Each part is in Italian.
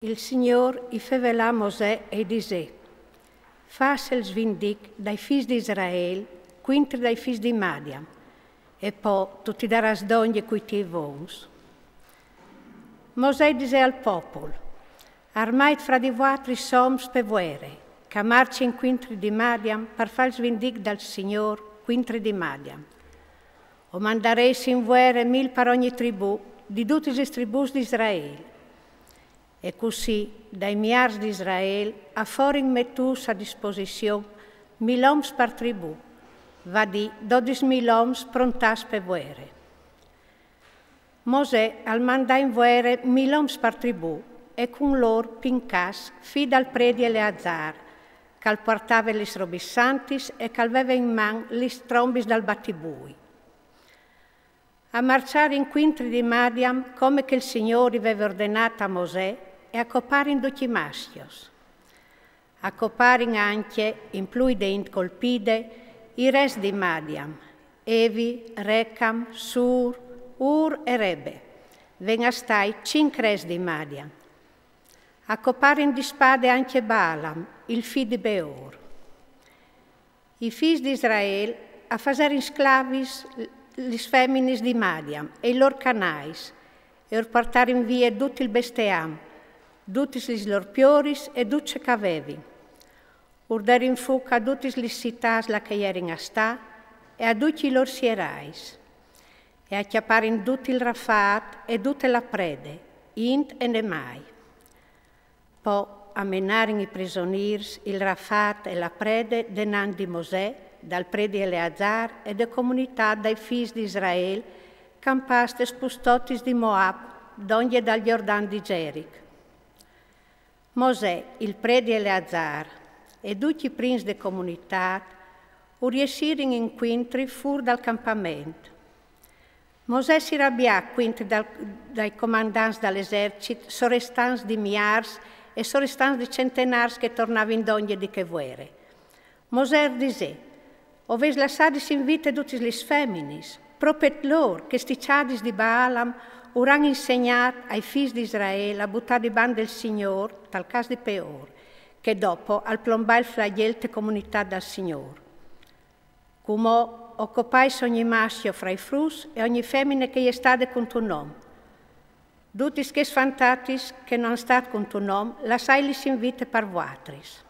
Il Signor i fevela a Mosè e disse: «Fasse il svindic dai figli di Israele, quintri dai figli di Madian, e poi tu ti daras d'ogni cui ti vons». Mosè disse al popolo: «Armai fra di voi soms per vuere, che marci in quintri di Madian per far il svindic dal Signor, quintri di Madian. O mandareis in vuere 1000 per ogni tribù, di tutti i tribus di Israele. E così, dai miars di Israele, a fuori mettus a disposizione 1000 oms per tribù, va di 12.000 oms prontas per vuere». Mosè al mandà in vuere 1000 oms per tribù, e con loro Pincas, figlio dal pre di Eleazar, che portava gli robissantis e che aveva in man gli trombis dal battibui. A marciare in quintri di Madian, come che il Signore aveva ordinato a Mosè, e a copare in tutti i maschios. A copare anche, in più di colpide, i res di Madian, Evi, Recam, Sur, Ur e Rebe. Ven a stai 5 res di Madian. A copare in di spade anche Balaam, il figlio di Beor. I figli di Israele a fare in sclavis gli feminis di Madian e i loro canais, e a portare in via tutto il bestiam, tutti gli loro pioris e tutti che avevi. Urdare in fuoco a tutti gli città la che erano a sta e a tutti i loro sierais. E a chiappare in tutto il Rafat e tutte la prede, int e nemai. Poi a menare i prigionieri il Rafat e la prede denan di Mosè, dal pre di Eleazar e de comunità dai figli di Israele, campaste spustotis di Moab, d'ogni dal Giordan di Geric. Mosè, il pre di Eleazar, e tutti i prins de comunità, riuscirono in quintri fur dal campamento. Mosè si rabbià quintri dai comandanti dall'esercito, sorestanti di miars e sorestanti di centenars che tornavano in d'ogni di che vuere. Mosè disse: «Oves lassadis in vita tutti gli feminis, propet lor che sticiadis di Baalam uran insegnato ai figli di Israele a buttare in ban del Signor, tal caso di Peor, che dopo al plombà il flagelte comunità dal Signor. Come occupais ogni maschio fra i frus e ogni femmine che è stata con tuo nome. Tutti che sfantatis che non stat con tuo nome, lasciali in vita per vuatris.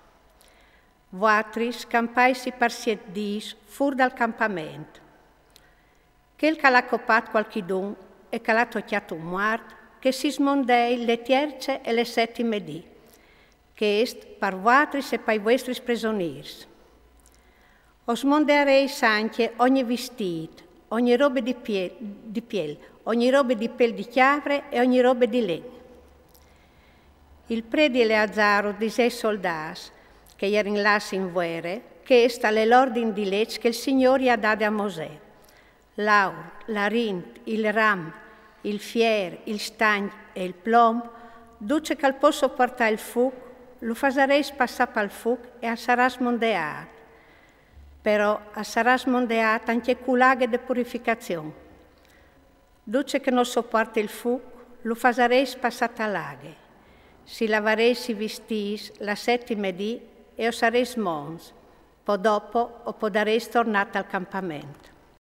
Vuatris campaisi per 7 dis fur dal campamento. Quel che l'ha copat qualchidun e che l'ha tocchiato un muart, che si smondei le tierce e le settime dì, che est per vuatris e per i vostri prigionieri. Os mondereis anche ogni vestit, ogni roba di piel, ogni roba di pel di chiavre e ogni roba di legno. Il pre di Eleazaro disse ai soldati che erano là in vuere, che est alle l'ordine di legge che il Signore ha dato a Mosè. L'aur, l'arint, il ram, il fier, il stagno e il plomb, duce che al posso portare il fuoco, lo fasareis passare per il fuoco e sarà smondeato. Però sarà smondeato anche culaghe di purificazione. Duce che non sopporta il fuoco, lo fasareis passare all'aghe. Si lavareis i vestiti la settima dì e o sareis mons, poi dopo o podareis tornare al campamento.